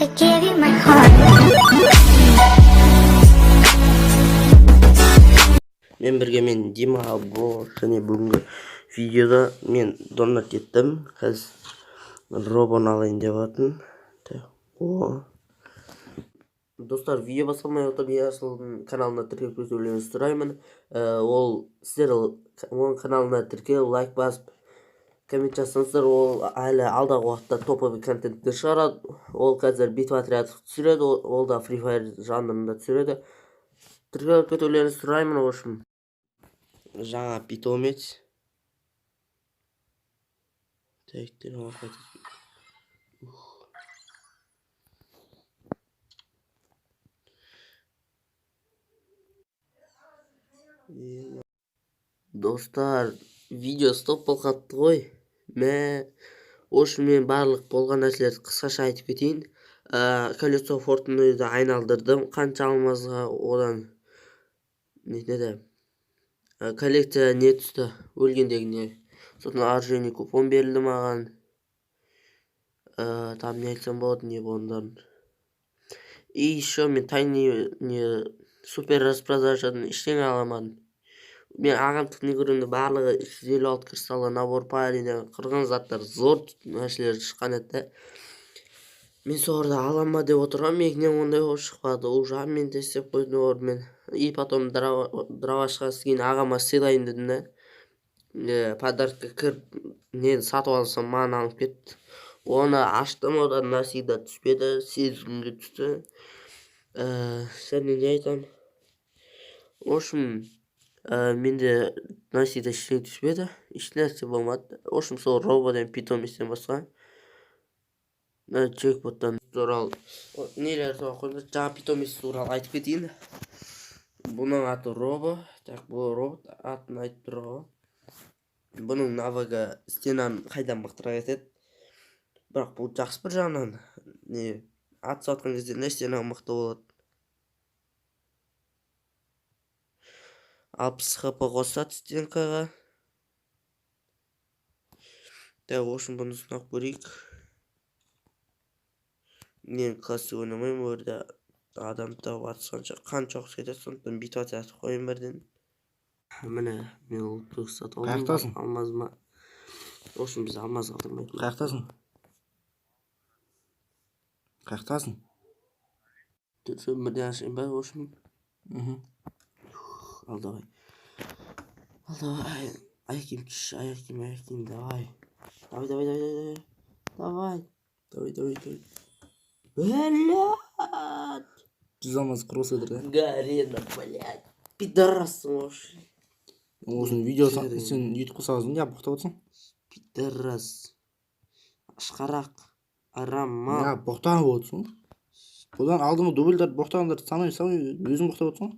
I gave you my heart. Men Дима Бро және бүгінгі видеода мен донат еттім. Қазір робот алайын деп жатырмын. Достар, видео басталмай отыр Ясылдың каналына тіркеліп кетулеріңізді сұраймын. Сіздер оның каналына тіркеліп, лайк басып, коммент жазсаңыздар, ол әлі алдағы уақытта топовый контенттер шығарады. Ол қазір битва отряд түсіреді, ол да Free Fire жанрында түсіреді. Тіркеліп кетулеріңізді сұраймын. В общем, жаңа питомец. Тәйттер қайтып. Достар, видео стоп болып қалыпты ғой. Мен барлық болған нәрселерді қысқаша айтып кетейін. Колесо фортуныды айналдырдым. Қанша алмазға одан коллекция не түсті, өлгендегіне. Сосын оружейный купон берілді маған. Там не айтсам болады, не болғандарын. И еще мен тайный супер распродажадан ештеңе аламадым. Мен ағамдық негірімді барлығы 356 кристаллы набор париден қырған заттар зор нәрселер шыққан еді. Мен соғырда алама деп отырған, мекінен ондай ол шықпады. Ол жағын мен тестеп қойдым ормен. И потом дравашқа сізген ағама сыйлайын дедім. Подаркқа кіріп сатып алсам маған алып кетті. Оны аштым, одан насида түспеді, 8 күнге түсті. Сәне не айтам? В общем, менде насида ештеңе түспеді, ешнәрсе болмады. В общем, сол рободен питоместен басқа. Джекпоттан туралы нелер туралы қойды. Жаңа питомес туралы айтып кетейін. Бұның аты робо. Бұл робот атын айтып тұр ғой. Бұның навыгы стенаны қайдан мықтырақ етеді. Бірақ бұл жақсы бір жағынан. Ат сатқан кезде стена мықты болады. 60 хп қосады стенкаға. В общем, бұны сынап көрейік. Мен классик ойнамаймын, өрді адам тауып атысқанша қанша оқыс кетеді, сондықтан битва сияқты қойын бірден. Міне, мен ұлттық сатып алдым. Қаяқтасың? Алмазыма. В общем, біз алмаз қалдырмайды. Қаяқтасың? Түрсен бірден ашайын ба, в общем. Алдавай. Аяқким түш, аяқким, давай. Давай. Блядь! Жүз кросс өдір, да? Гарена, блядь. Пидорасың вообще. Осыны видео сен ютуб қосағызын, не боқтап отырсың? Пидорас. Ашқарақ. Арама. Не боқтанып отырсың? Бұдан алдымы дубльдарды боқтағандарды самай, өзің боқтап отырсың?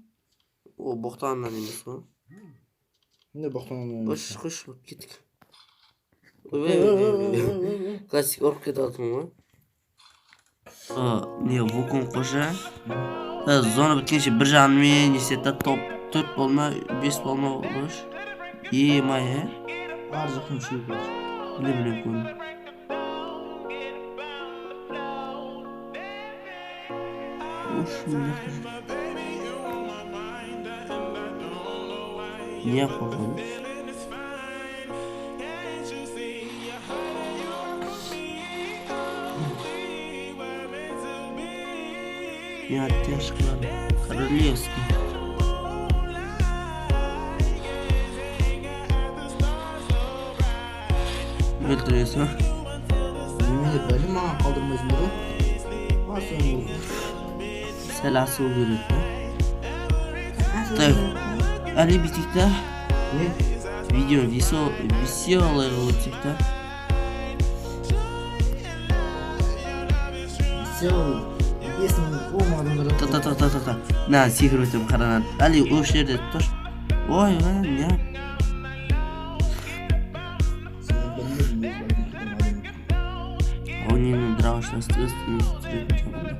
О, боқтағаннан емес па? Не боқтағаннан емес? Қош, кеттік. Классик ұрып кет алдым ғой. Не, вулкан қожа. Зона біткенше бір жағынмен несетті топ 4 болма, 5 болма болмаш. Май, Ар жақын үшіліп өтір. Біле көңіл. Не қойған? Я тяжко. Королевский. Өлтіресің, а? Немене бәлі маған қалдырмайсың бұрын? Басың бұл. Сәл асыл көреді, да? Так, әлі бітік, да? Не? Видео веселый өтсек, да? Веселый. Есің болмадыңдар. Та. На, секір өтем қаранат. Әлі өш жерде тұш. Ой, не? Онының драуышына стресстің сүретін жағында.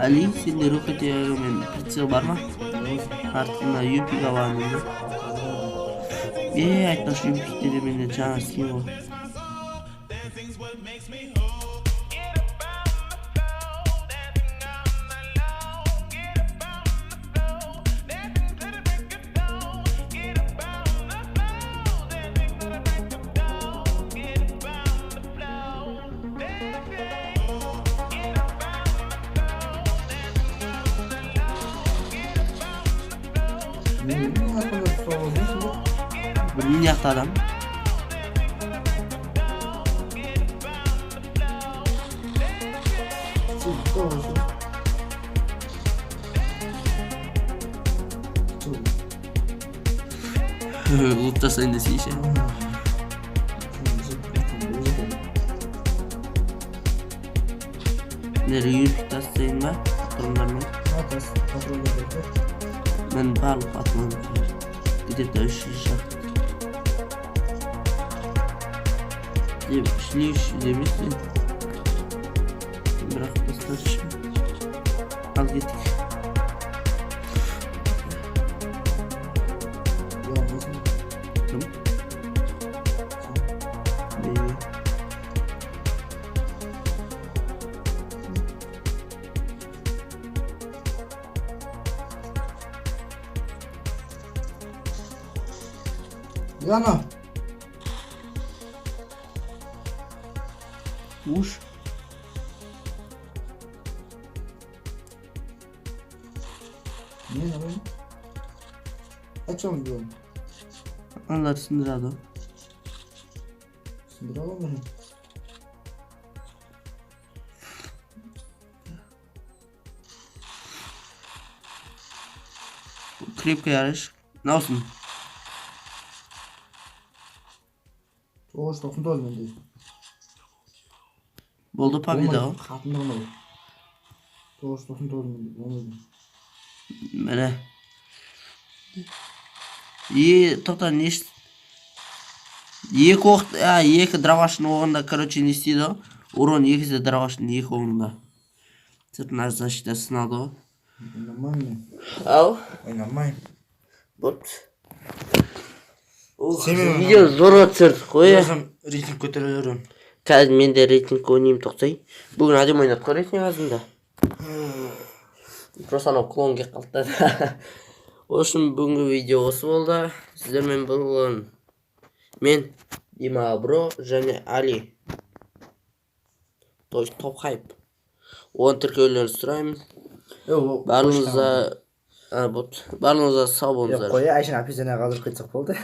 Ali, sende roket yağымен прицел бар ма? Артында юпига бар менде. Айтпақшы юпиктерде менде жаңа скин ғой. Бір мін жақты адам. Лут жасайын десейші. Нері юпик тастайын ба? Тұрымдармен. Мен барлық атынан где-то 300 шақты. Деп шлеуші демесін. Бірақ достаточно. Ал кеттік. Кім? Неге? Яна. Уж. Не, давай. О чем дело? Аналар сындырады. Сындырала ма? Крепкий yarış. Ne olsun? Ош, 99 менде. Болды победа ғой. Қатында болмайды. 99 менде. Болмайды. Міне. Тоқта не істі? Екі дравашын оғында, короче, не істейді ғой. Урон екісі дравашын екі оғында. Цепная защита сынады ғой. Нормально. Ау? Нормально. Вот. Семен Видео зорға түсірдік қой. Өзім рейтинг көтере беремін. Қазір мен де рейтинг ойнайым тоқтай. Бүгін әдем ойнап қой рейтинг азында. Просто анау клон келіп қалды да. Үшін бүгінгі видео осы болды. Сіздермен болған мен, Дима Бро және Али. То есть топ хайп. Оған тіркеулеріңізді сұраймын. Барлығыңызға сау болыңыздар. Қоя, Айшын апизіне қалдырып кетсек болды.